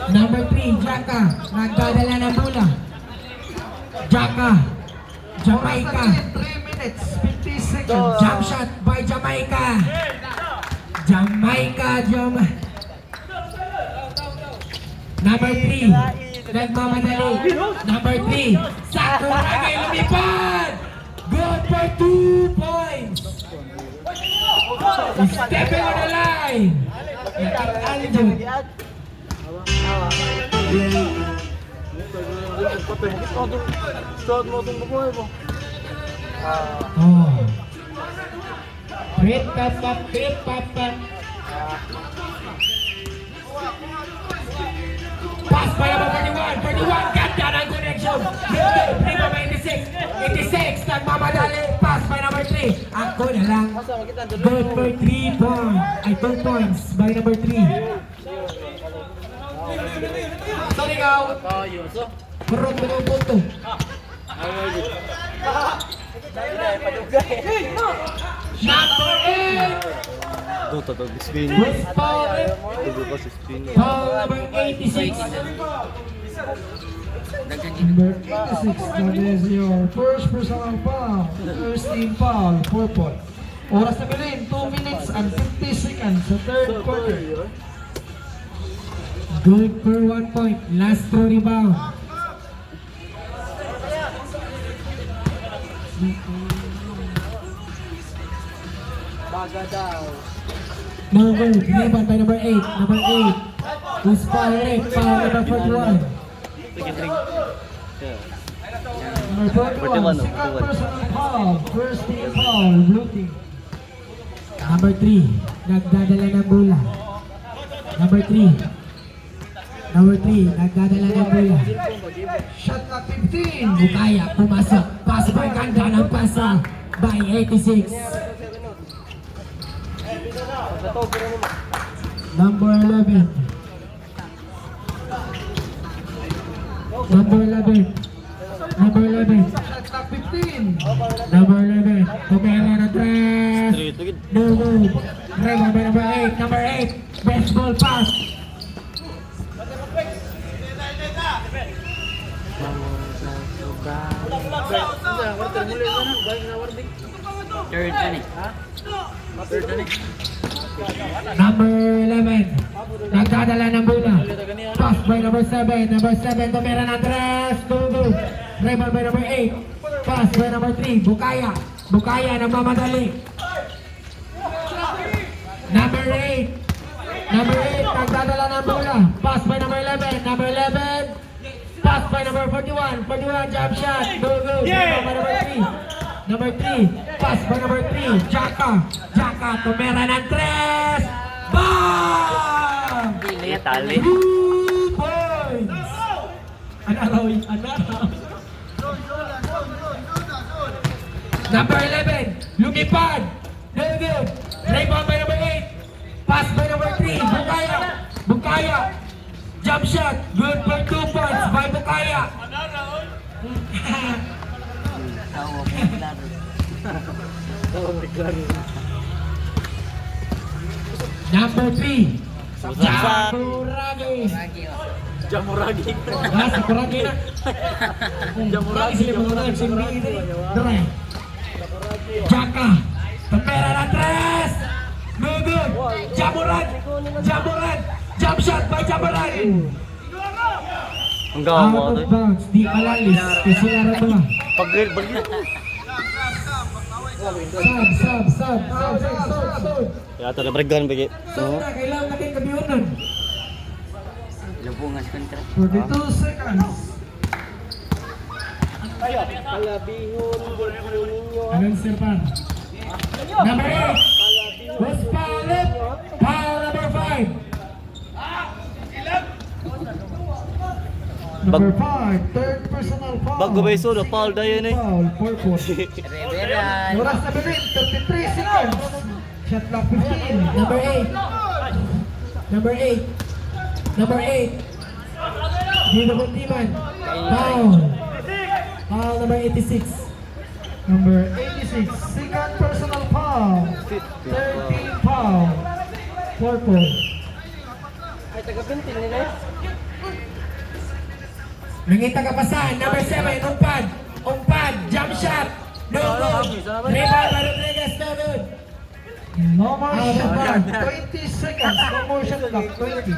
S6: Number 3, Jaka. Nagdadala ng bola. Jaka. Jamaica.
S3: 3 minutes, 50 seconds.
S6: Jump shot by Jamaica. Number 3, nagmamadali. Number 3, Sakuragi lumipad. Good for 2 points. Stepping on the line. Aljo.
S2: Start mo itong bukoy mo.
S6: Oh. Great papa. Pass by number 41. 41, ganda ng connection. Bring by 86. 86, nagmamadali. Pass by number 3. Ako na lang. Good for 3 points. Ay, 2 points by number 3. Sorry, ikaw. Kurot mo ng punto. Number 8.
S2: Ito, tatag spin.
S6: Who's fouling?
S2: Ito ko si spin.
S6: Foul number 86. Number 86, that is your first personal foul. First team foul, 4 points. Oras na bilhin, 2 minutes and 50 seconds sa third quarter. Good for 1 point. Last throw rebound. No good. Rebound by number 8. Number 8. Who's fouling? Foul number 41. Number 41, second personal foul. First team foul, blue team. Number 3, nagdadala ng bola. Number 3, nagdadala ng bola.
S3: Shot clock 15.
S6: Bukaya, pumasok. Pass by ganda ng pasa by 86. Number 11.
S3: Shot clock 15.
S6: Number 11. Tumera na tres.
S2: Straight agad.
S6: No good. Rebound by number 8. Number 8. Best ball pass.
S1: Third na eh.
S6: Number 11. Nagdadala ng bola. Pass by number 7. Number 7. Tumera na tres. No good. Rebound by number 8. Pass by number 3. Bukaya nagmamadali. Number 8. Nagdadala ng bola. Pass by number 11. Number 11. Pass by number 41. 41, jump shot. No good. Rebound by number 3. Number 3. Pass by number 3. Jaka. Tumera ng tres. Bang!
S1: Tali.
S6: 2 points. Anaraw. Number 11, lumipad. No good. Rebound by number 8. Pass by number 3. Bukaya. Jump shot. Good for 2 points by Bukaya.
S1: Tawa po klaro.
S6: Number 3. Jamuragi.
S1: Lagi oh.
S5: Jamuragi.
S6: Ah, Sakuragi na. Jamuragi sila mga nag simbi ini. Dre. Jaka. Tempera na tres. No good. Jamuran. Jamuran. Jump shot by Jamuran.
S2: Ang
S6: Out of bounds. Di alalis. Kasi nga ba?
S2: Pag-grill.
S6: Sub.
S2: Kaya ito na bregan bagi.
S6: So, kailangan natin kabiunan.
S1: Lubungas kontra.
S6: 42 seconds. Anong serpan? Number 8. Was foul it. Foul number 5. Number 5. Third personal foul.
S2: Bago ba iso, foul dayon eh.
S6: Foul. Purple.
S1: Reveran.
S6: Oras na bilin. 33 seconds. Shot clock 15. Number 8. Number 8. Number 8. Dito Buntiman. Foul. Foul number 86. Number 86. Second personal foul. 13 foul. Purple.
S5: Ay, taga-pintin nila.
S6: Nangita ka pasan. Number 7. Umpad. Umpad. Jump shot. No good. Rebound by Rodriguez. No good. No more shot. 20 seconds. No more shot clock. 20.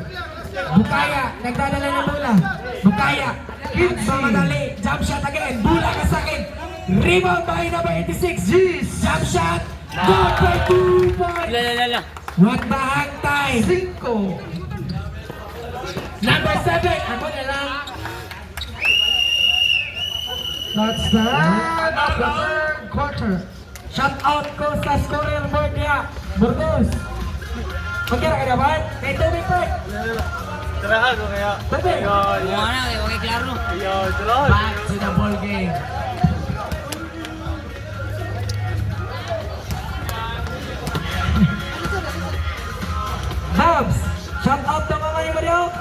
S6: Bukaya. Nagdadala ng bola. Bukaya. Mamadali. Jump shot again. Bola ka sa akin. Rebound by number 86. Jeez. Jump shot. Good for 2 points.
S1: Lala.
S6: What the hang time? 5. Number 7. Ako na lang. That's the end of the third quarter. Shout out ko sa scorer board niya. Burgos. Magkira ka na ba? Kay Toby Park.
S5: Tarahan ko kaya.
S6: Toby.
S1: Mana okay klaro.
S6: Back to the ball game. Babs. Shout out to mga yung video.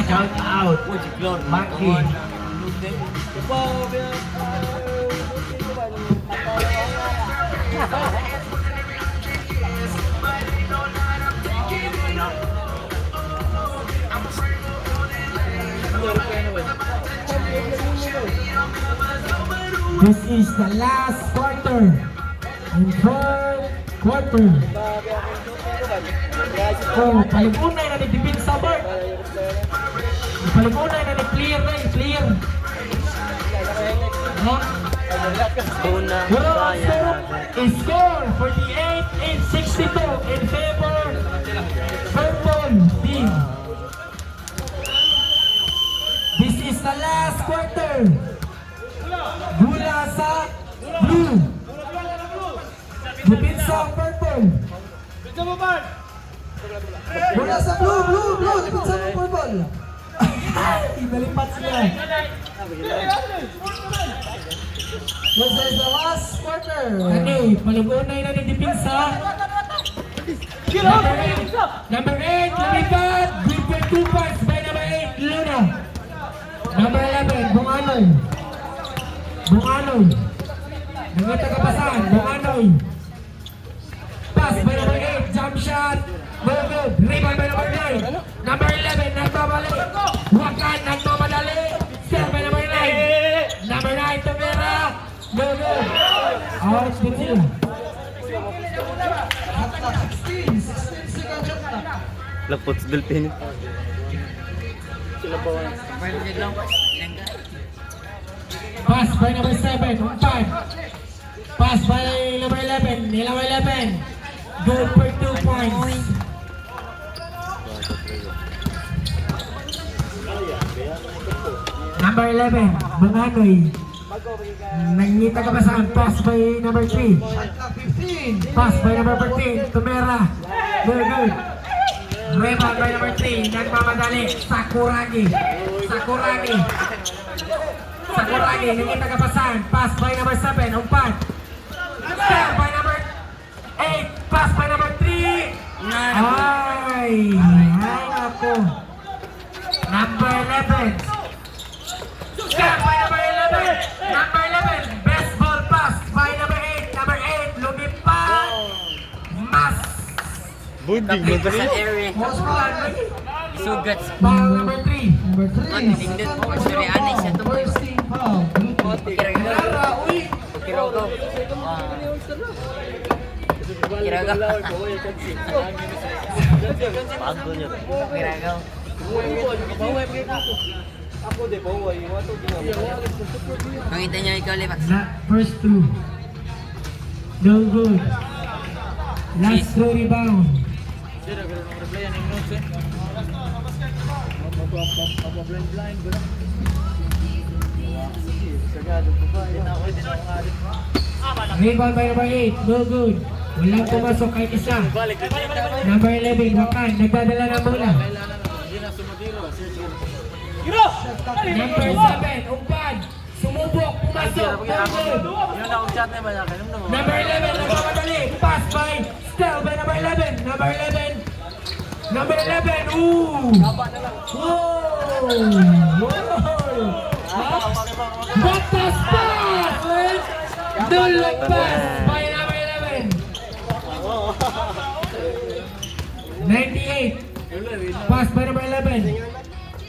S6: Shout out. Maki. This is the last quarter. In third quarter. Oh, palipunay na nagdipin sa board. Palipunay na nag-clear na yung clear. No?
S2: Una.
S6: Score 48 and 62 in favor purple team. This is the last quarter. Gula sa blue. Lupit sa purple. Gula sa blue. Lupit sa purple. Ibalipat sila. This is the last quarter. Ano, palugunay na ni Dipinsa. Number 8, lumipad. Good for 2 points by number 8, Luna. Number 11, Bunganoy. Nangita ka pasan, Bunganoy. Pass by number 8, jump shot. No good. Rebound by number 9. Number 11, nagbabalik. Wakan, nagmamadali. Serve by number 9. Number 9, Tavera. No good. Out din sila. 16 second shot clock.
S2: Lapot sa Delphin.
S6: Pass by number 7, Umpad. Pass by number 11, number 11. Good for 2 points. Number 11, Bunganoy. Nangita ka ba saan? Pass by number 3. Pass by number 14, Tumera. Very good. Rebound by number 3, nagmamadali. Sakuragi. Nangita ka pa saan? Pass by number 7, Umpad. Step by number 8, pass by number 3. Ay, ako. Number 11. Step
S2: Boarding
S1: Kapit
S2: man
S1: sa
S2: tani.
S1: area.
S6: Osman,
S1: Sugat.
S6: foul number 3.
S3: Number 3.
S1: Nindot po. Sorry, anay siya to.
S3: First team foul.
S1: Kiragaw.
S6: Lara, uy!
S1: Kiragaw. Kiragaw.
S2: Pago niya.
S1: Kiragaw. Makita niyo ikaw, Limax.
S6: First two. No good. Last throw rebound. Rebound by number 8. No good. Walang pumasok kahit isa. Number 11, Wakan. Nagdadala ng bola. Number 7, Umpad. Sumubok, pumasok. No good. Number 11, nagmamadali. Pass by Stel by number 11. Number 11. Number 11. Ooh. Whoa. Whoa. Batas pass. Dulog pass by number 11. 98. Pass by number 11.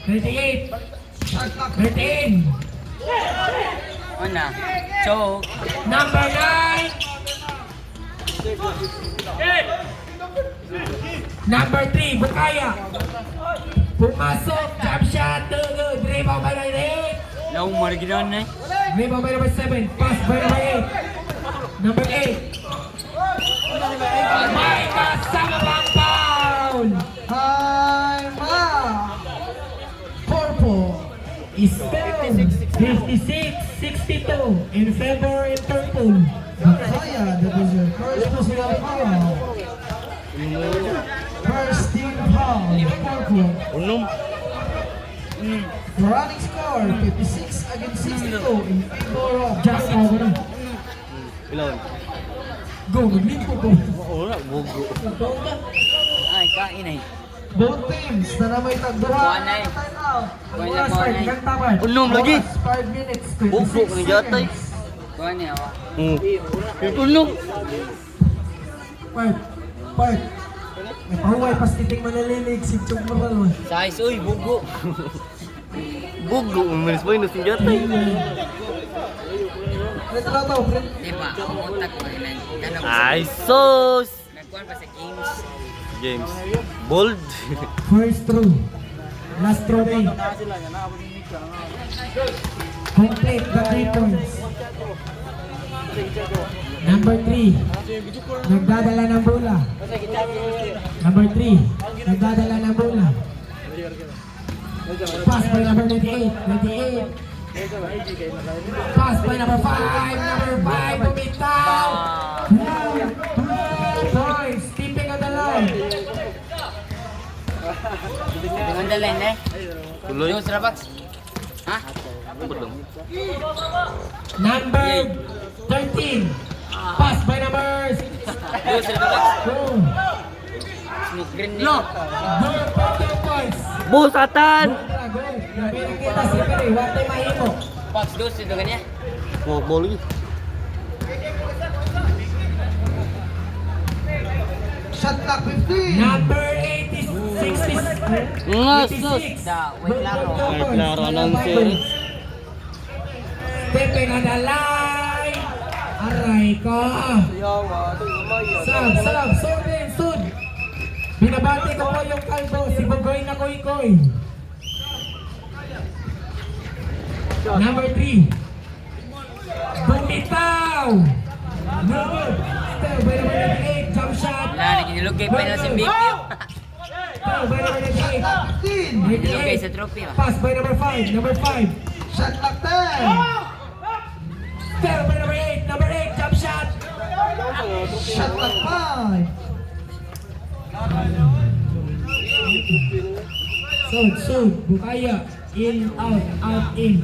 S6: 98. 13.
S1: Una. Choke.
S6: Number 9. Number 3, Bukaya. Pumasok, jump shot, no good. Rebound by number 8.
S1: Laong marigidon na eh.
S6: Rebound by number 7. Pass by number 8. Number 8. May kasama pang foul.
S3: Time out.
S6: Purple is down 56-62 in favor in purple.
S3: Bakaya, that was your first personal foul. First team foul. Purple.
S2: Unom.
S3: The running score, 56 against 62 in favor of
S6: Jack, ako na.
S2: Ilan?
S6: Go, maglimpo ko.
S2: Wala, bugo.
S1: Ay, kain eh.
S3: both teams na na may tagduha.
S1: Kuha na eh.
S3: Time out.
S1: Kuha
S6: Ang
S1: na,
S6: oras,
S1: kuha
S6: Fred,
S1: na eh.
S6: ilang tamad?
S2: Unom lagi.
S3: Oras, 5 minutes,
S2: Bugo,
S3: 26
S2: ang yatay.
S3: seconds.
S1: Kuha niya, awa.
S2: Unom.
S6: Part. May pahuway, pas titing manalilig, si Chog Moral.
S1: Size, uy, bugo.
S2: Bugo, umalis pa yun, nasinjatay.
S3: Ito na to, friend.
S1: Diba, ang utak ko rin. Tanong ko
S2: Ay, sos!
S1: Nagkuhan pa sa games.
S2: James. Bold.
S6: First throw. Last throw day. Complete the 3 points. Number 3. Nagdadala ng bola. Number 3. Nagdadala ng bola. Pass by number 98. 98. Pass by number 5. Number 5. Bumitaw. 2 points. Tipping on the line.
S1: Dengan the line eh.
S2: Tuloy.
S1: Yung Starbucks. Ha?
S2: Budong.
S6: Number 13. Pass by number 6.
S1: Yung Starbucks.
S6: Go.
S1: Smoke green nito.
S6: Go for 2 points.
S2: Busatan!
S6: Go. Nabilang kita si Pere. Wate mahimo.
S1: Pops dos itu kan ya.
S2: Mau ball lagi.
S3: Shot clock 15.
S6: Number 86.
S2: Ngasos!
S1: Da, wait laro.
S2: Wait laro ng series.
S6: Stepping on the line. Aray ko. Sab. Sud. Binabati ko po yung kalbo. Si Bugoy na Koy. Number 3. Bumitaw. No good. Still, by number 8. Jump shot.
S1: Wala, naginilugay pa na si Big.
S6: Still, by number 8.
S3: 15.
S1: Naginilugay sa trophy ah.
S6: Pass by number 5. Number 5.
S3: Shot clock 10.
S6: Still by number 8. Number 8. Jump shot.
S3: Shot clock 5.
S6: Sud. Bukaya. In, out, in.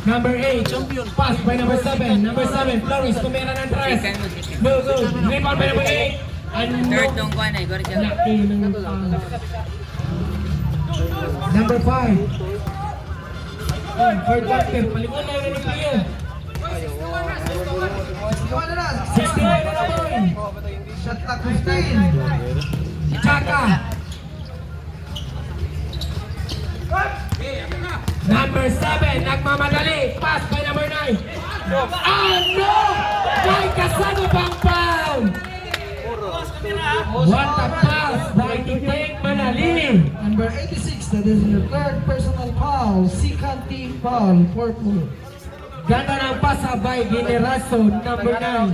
S6: Number 8. Pass by number 7. Number 7. Flores. Tumira ng tres.
S1: Second mo, second.
S6: No good. Rebound by number 8. And
S1: Third tong kuhan eh. Gori siya.
S6: laki ng Number 5. Third quarter. Palikon na yung player. 16 by Nanaboy.
S3: Shot clock 15.
S6: Chaka. Number 7, nagmamadali. Pass by number 9. Ah, no! May kasano pang foul! What a pass by Titik Manali.
S3: Number 86, that is your third personal foul. Second team foul, purple.
S6: Ganda ng pasa by Generason, number 9.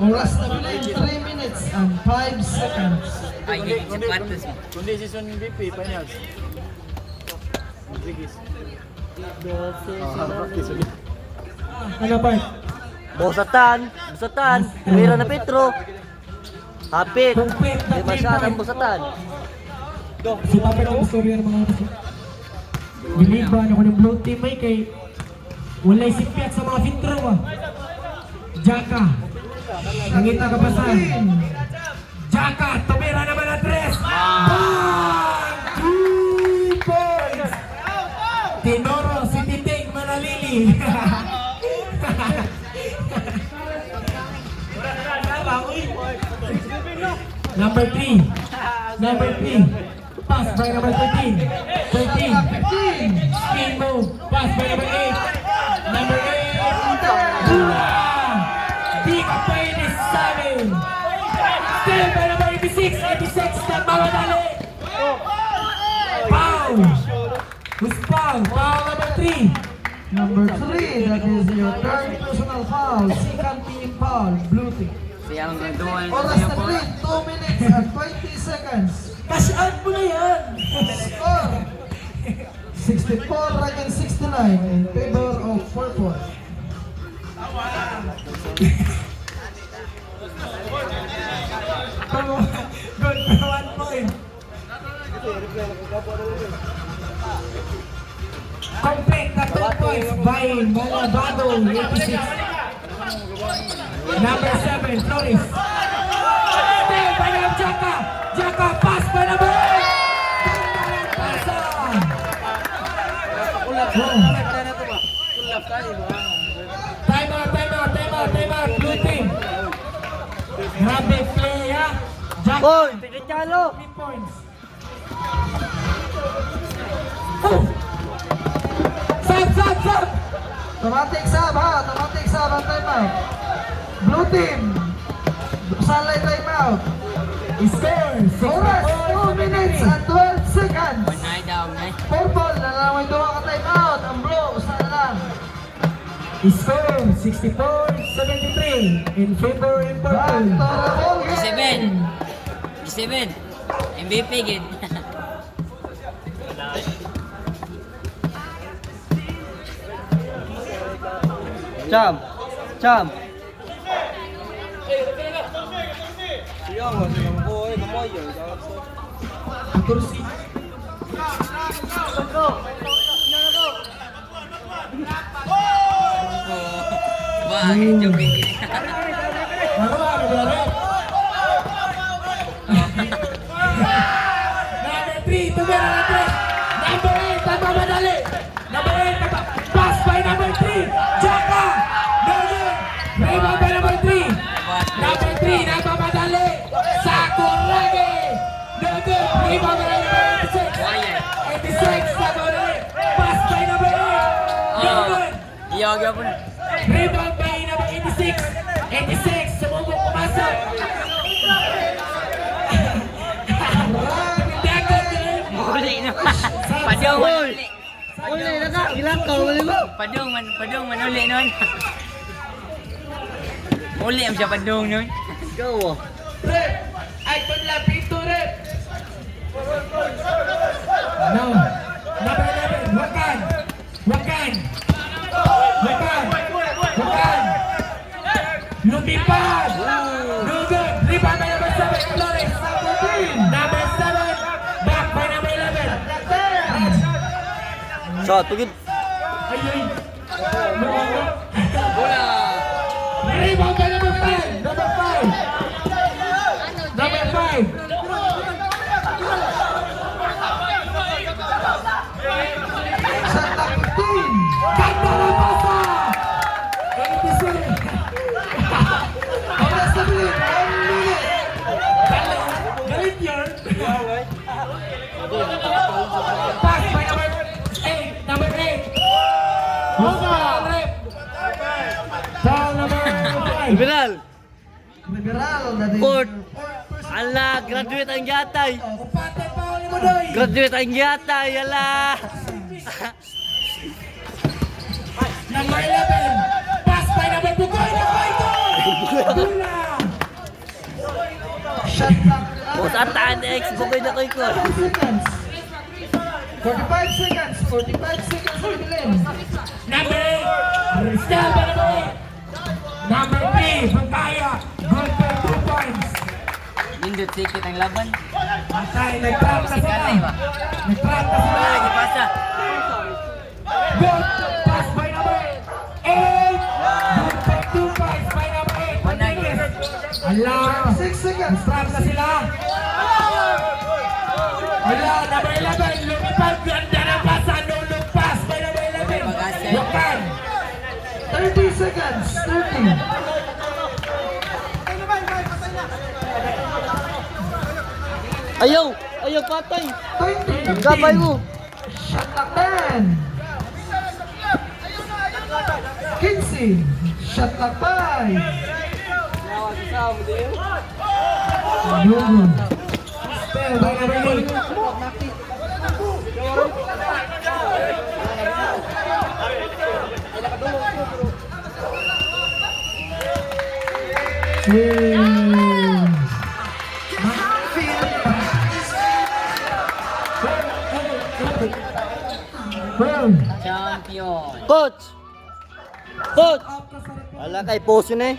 S3: Oras na play, 3 minutes and 5 seconds.
S1: Ay, hindi sapatos mo.
S2: Kundi season BP, finals.
S6: Ano pa?
S2: Bosatan, Mira na Petro. Hapit.
S6: Complete na
S2: Di ba siya ang Bosatan?
S6: Si Papa ng istorya ng mga kapatid. Biniban ako ng blue team may kay walay sipiat sa mga fintro Jaka. Nangita ka pa saan? Jaka, tumira naman ang tres. Bang! 2 points! Tinoro si Titig Manalili. Number 3. Pass by number 13. 13. Spin move. Pass by number 8. Number 8. Di ka pwede sa amin. Still by number 86. 86 nagmamadali. Foul. Who's foul? Foul number 3.
S3: Number 3, that is your third personal foul. Second team foul, blue team.
S1: Siyang duwan
S3: Oras na play, 2 minutes and 20 seconds.
S6: Cash out mo na yan.
S3: Score 64 against 69 in favor of purple.
S6: Good for 1 point. Complete na 2 points by Malabado, 86. Number 7, Flores. Still by number Jaka. Jaka, pass by number 8. Pasa. Time out, blue team. Grabe play ha. Jaka,
S2: Hoy, Pichalo!
S6: 3 points. Stop!
S3: Automatic sub ha, automatic sub ang timeout. Blue team, Salay timeout.
S6: Score!
S3: Oras, 2 minutes and 12 seconds.
S1: Unay daw, unay.
S3: Purple, nalamay doon ka timeout. Ang blue, usa na lang.
S6: Score 64-73 in favor in
S3: Back to
S6: purple.
S3: the ball game.
S1: 7. MVP gid.
S2: Cham!
S6: Kursi.
S1: Ba, joke gid.
S6: Ano ba? Number 3, tumira na 3. Number 8, nagmamadali. Number 8, pass by number 3. Jaka! No good. Rebound by number 3. Number 3, nagmamadali. Sakuragi! No good. Rebound by number 86. 86, nagmamadali. Pass by number 8. No good.
S1: Iyog po na.
S6: Rebound by number 86. 86, sumubok pumasok.
S1: Uli na. Padong man uli.
S2: Uli na ka! Ilakaw, uli mo!
S1: Padong man uli nun. Uli ang siya padong nun.
S2: Ikaw ah!
S6: Rep! Ay, paglapi ito, Rep! No. Number 11, Wakan! Lumipad! No good! Rebound by number 7, Flores! Number 7, back by number 11.
S2: Shot, tugid!
S6: Ayun! Rebound by number 5! Number 5!
S3: Shot clock 15.
S6: Ganda ng pasa! 86!
S2: Liberal!
S6: Liberal na din.
S2: Port! Ala, graduate ang yatay!
S6: Kupate pa ulit mo doy.
S2: Graduate ang yatay, ala!
S6: Number 11. Pass by number Bugoy na Paito. Dula. Shot clock.
S2: Boss Atan X, bugay na koy ko!
S6: 45 seconds. 45 seconds. 45 seconds for Belen. Number 8. Riscal pa na Number 3. Pagkaya. Goal for 2 points.
S1: Nindot sikit ang laban.
S6: Patay. Nag-trap na sila.
S1: Kanay ba?
S6: Nag-trap na sila.
S1: Wala, gipasa.
S6: Good pass by number 8. Good for 2 points by number 8. Ala. 6 seconds. Nag-trap na sila. Ala. Number 11. Lumipad. Ganda na pasa. No look pass by number 11. Lukan. 30 seconds. 30.
S2: Ayaw! Ayaw patay!
S6: 20.
S2: Gabay mo!
S6: Shot clock 10. 15. Shot clock 5. Good. Spell by number 8. Well,
S1: Champion.
S2: Coach! Coach! Ala kay poso na eh!